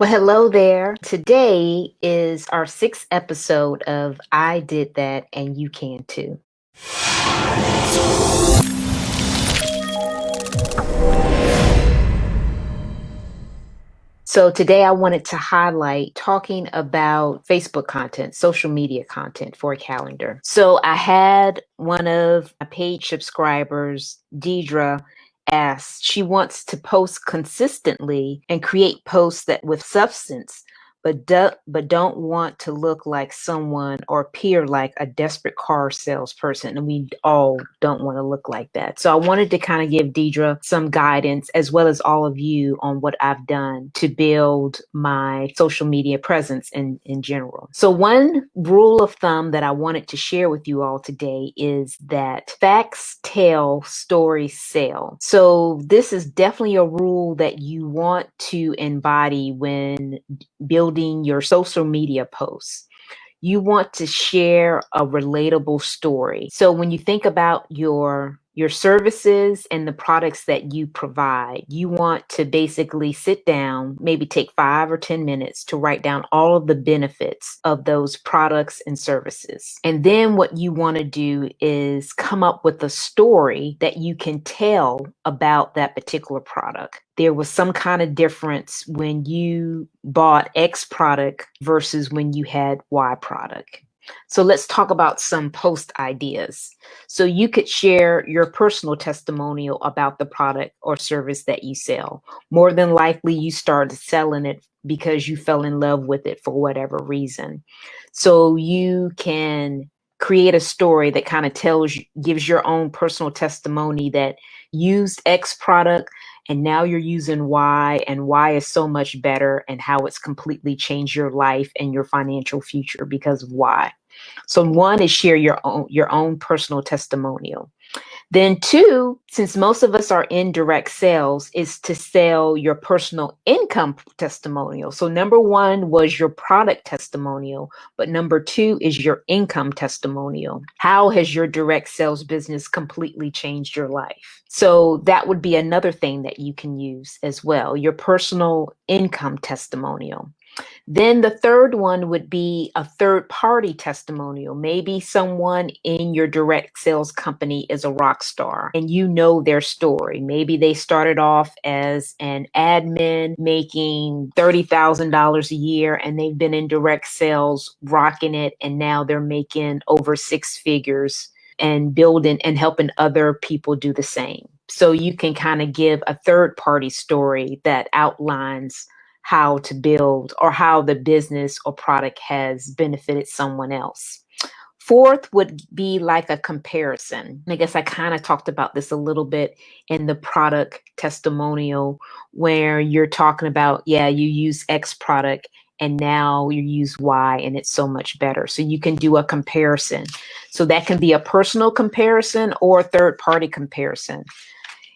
Well, hello there. Today is our sixth episode of I Did That and You Can Too. So today I wanted to highlight talking about Facebook content, social media content for a calendar. So I had one of my paid subscribers, Deidre, asked, she wants to post consistently and create posts that with substance, but don't want to look like someone or appear like a desperate car salesperson. And we all don't want to look like that. So I wanted to kind of give Deidre some guidance as well as all of you on what I've done to build my social media presence in general. So one rule of thumb that I wanted to share with you all today is that facts tell, stories sell. So this is definitely a rule that you want to embody when building your social media posts. You want to share a relatable story. So when you think about your services and the products that you provide, you want to basically sit down, maybe take 5 or 10 minutes to write down all of the benefits of those products and services. And then what you want to do is come up with a story that you can tell about that particular product. There was some kind of difference when you bought X product versus when you had Y product. So let's talk about some post ideas. So you could share your personal testimonial about the product or service that you sell. More than likely, you started selling it because you fell in love with it for whatever reason. So you can create a story that kind of gives your own personal testimony that used X product and now you're using Y, and Y is so much better, and how it's completely changed your life and your financial future because of Y. So one is share your own personal testimonial. Then two, since most of us are in direct sales, is to sell your personal income testimonial. So number one was your product testimonial, but number two is your income testimonial. How has your direct sales business completely changed your life? So that would be another thing that you can use as well, your personal income testimonial. Then the third one would be a third party testimonial. Maybe someone in your direct sales company is a rock star and you know their story. Maybe they started off as an admin making $30,000 a year and they've been in direct sales rocking it, and now they're making over six figures and building and helping other people do the same. So you can kind of give a third party story that outlines how to build or how the business or product has benefited someone else. Fourth would be like a comparison. I guess I kind of talked about this a little bit in the product testimonial, where you're talking about, yeah, you use X product and now you use Y and it's so much better. So you can do a comparison. So that can be a personal comparison or a third party comparison.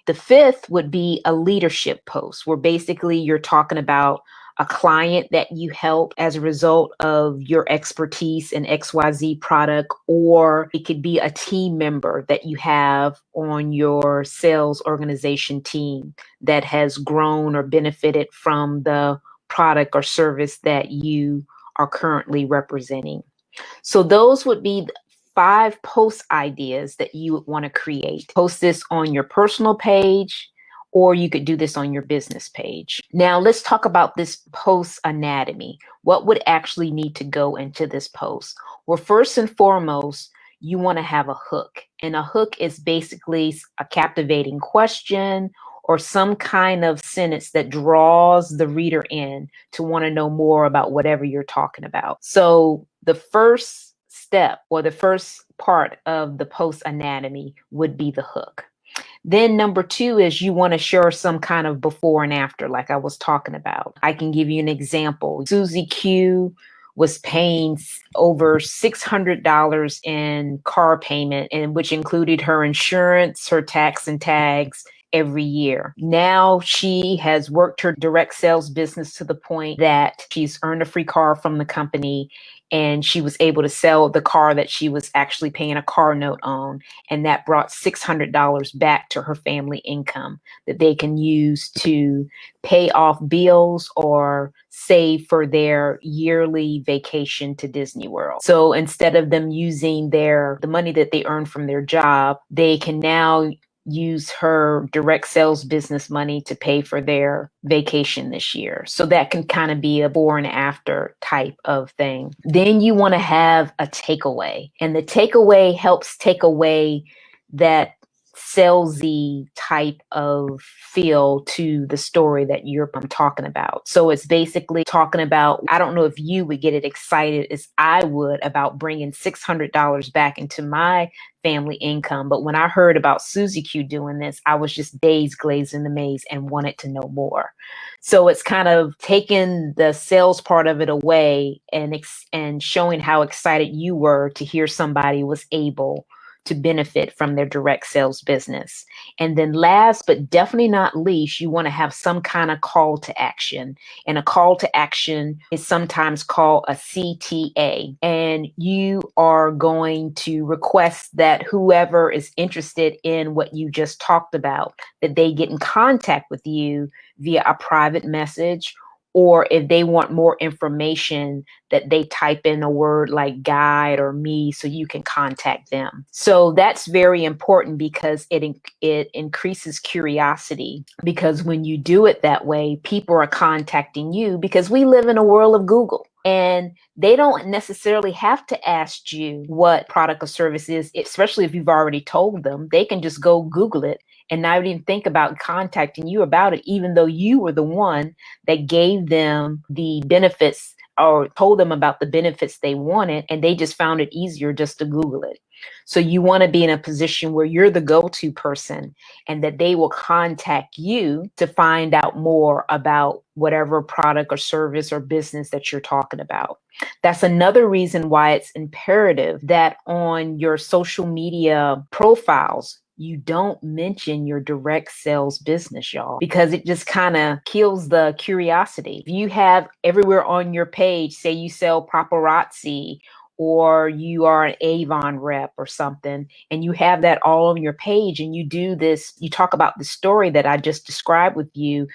The fifth would be a leadership post, where basically you're talking about a client that you help as a result of your expertise in XYZ product, or it could be a team member that you have on your sales organization team that has grown or benefited from the product or service that you are currently representing. So those would be 5 post ideas that you would want to create. Post this on your personal page, or you could do this on your business page. Now let's talk about this post anatomy. What would actually need to go into this post? Well, first and foremost, you want to have a hook. And a hook is basically a captivating question or some kind of sentence that draws the reader in to want to know more about whatever you're talking about. So the first step or the first part of the post anatomy would be the hook. Then number two is you want to share some kind of before and after, like I was talking about. I can give you an example. Susie Q was paying over $600 in car payment, and which included her insurance, her tax and tags, every year. Now she has worked her direct sales business to the point that she's earned a free car from the company, and she was able to sell the car that she was actually paying a car note on. And that brought $600 back to her family income that they can use to pay off bills or save for their yearly vacation to Disney World. So instead of them using the money that they earn from their job, they can now use her direct sales business money to pay for their vacation this year. So that can kind of be a before and after type of thing. Then you want to have a takeaway, and the takeaway helps take away that salesy type of feel to the story that I'm talking about. So it's basically talking about, I don't know if you would get it excited as I would about bringing $600 back into my family income. But when I heard about Susie Q doing this, I was just dazed, glazed in the maze, and wanted to know more. So it's kind of taking the sales part of it away and showing how excited you were to hear somebody was able to benefit from their direct sales business. And then last, but definitely not least, you want to have some kind of call to action. And a call to action is sometimes called a CTA. And you are going to request that whoever is interested in what you just talked about, that they get in contact with you via a private message, or if they want more information, that they type in a word like guide or me so you can contact them. So that's very important because it increases curiosity, because when you do it that way, people are contacting you, because we live in a world of Google. And they don't necessarily have to ask you what product or service is, especially if you've already told them. They can just go Google it and not even think about contacting you about it, even though you were the one that gave them the benefits or told them about the benefits they wanted, and they just found it easier just to Google it. So you want to be in a position where you're the go-to person, and that they will contact you to find out more about whatever product or service or business that you're talking about. That's another reason why it's imperative that on your social media profiles, you don't mention your direct sales business, y'all, because it just kind of kills the curiosity. If you have everywhere on your page, say you sell paparazzi, or you are an Avon rep or something, and you have that all on your page, and you do this, you talk about the story that I just described with you,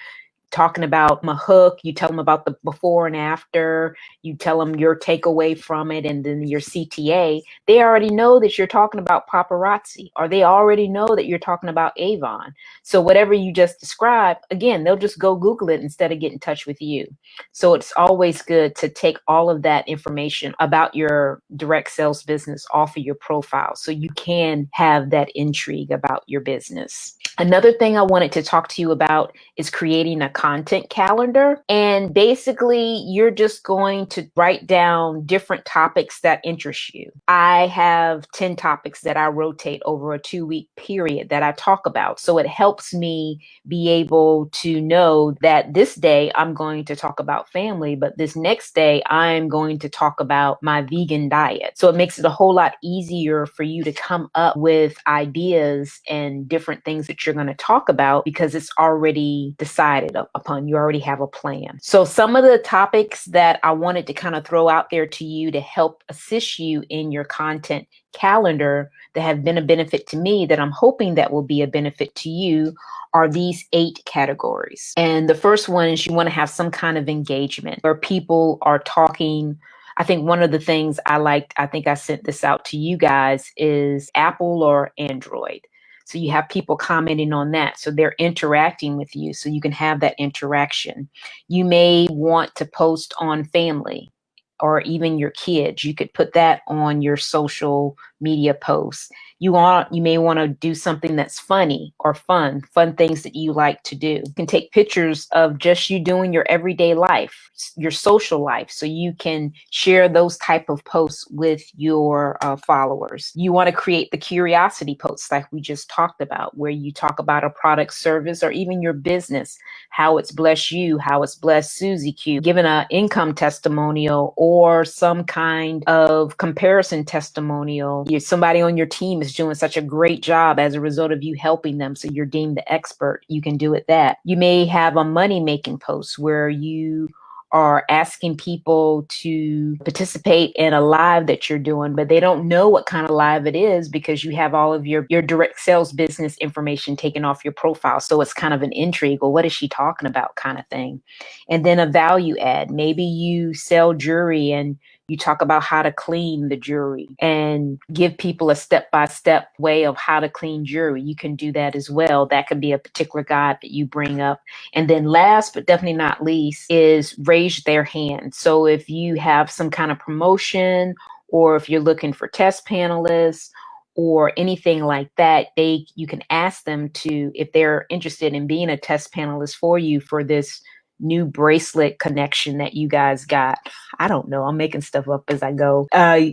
talking about my hook, you tell them about the before and after, you tell them your takeaway from it, and then your CTA, they already know that you're talking about paparazzi, or they already know that you're talking about Avon. So whatever you just described, again, they'll just go Google it instead of get in touch with you. So it's always good to take all of that information about your direct sales business off of your profile so you can have that intrigue about your business. Another thing I wanted to talk to you about is creating a content calendar. And basically, you're just going to write down different topics that interest you. I have 10 topics that I rotate over a 2-week period that I talk about. So it helps me be able to know that this day I'm going to talk about family, but this next day I'm going to talk about my vegan diet. So it makes it a whole lot easier for you to come up with ideas and different things that you're going to talk about, because it's already decided upon. You already have a plan. So some of the topics that I wanted to kind of throw out there to you to help assist you in your content calendar that have been a benefit to me, that I'm hoping that will be a benefit to you, are these 8 categories. And the first one is you want to have some kind of engagement where people are talking. I think one of the things I liked, I think I sent this out to you guys, is Apple or Android. So you have people commenting on that. So they're interacting with you. So you can have that interaction. You may want to post on family or even your kids. You could put that on your social media posts. You may want to do something that's funny or fun things that you like to do. You can take pictures of just you doing your everyday life, your social life, so you can share those type of posts with your followers. You want to create the curiosity posts like we just talked about, where you talk about a product, service, or even your business, how it's blessed you, how it's blessed Susie Q, giving an income testimonial, or some kind of comparison testimonial. Somebody on your team is doing such a great job as a result of you helping them, so you're deemed the expert. You can do it that. You may have a money-making post where you are asking people to participate in a live that you're doing, but they don't know what kind of live it is because you have all of your direct sales business information taken off your profile. So it's kind of an intrigue. Well, what is she talking about kind of thing? And then a value add. Maybe you sell jewelry and you talk about how to clean the jewelry and give people a step-by-step way of how to clean jewelry. You can do that as well. That could be a particular guide that you bring up. And then last, but definitely not least, is raise their hand. So if you have some kind of promotion, or if you're looking for test panelists or anything like that, you can ask them to, if they're interested in being a test panelist for you for this new bracelet connection that you guys got. I don't know. I'm making stuff up as I go.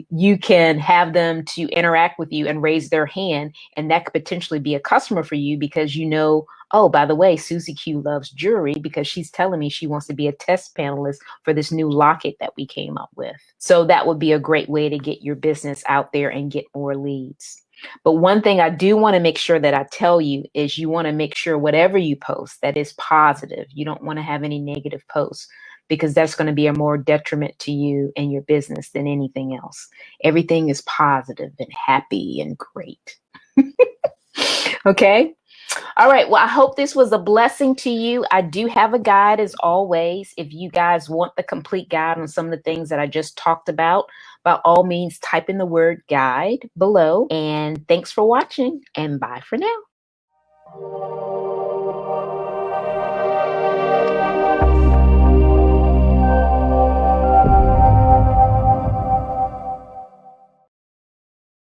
You can have them to interact with you and raise their hand. And that could potentially be a customer for you because you know, oh, by the way, Susie Q loves jewelry because she's telling me she wants to be a test panelist for this new locket that we came up with. So that would be a great way to get your business out there and get more leads. But one thing I do want to make sure that I tell you is you want to make sure whatever you post that is positive. You don't want to have any negative posts because that's going to be a more detriment to you and your business than anything else. Everything is positive and happy and great. Okay. All right. Well, I hope this was a blessing to you. I do have a guide as always. If you guys want the complete guide on some of the things that I just talked about, by all means, type in the word guide below. And thanks for watching and bye for now.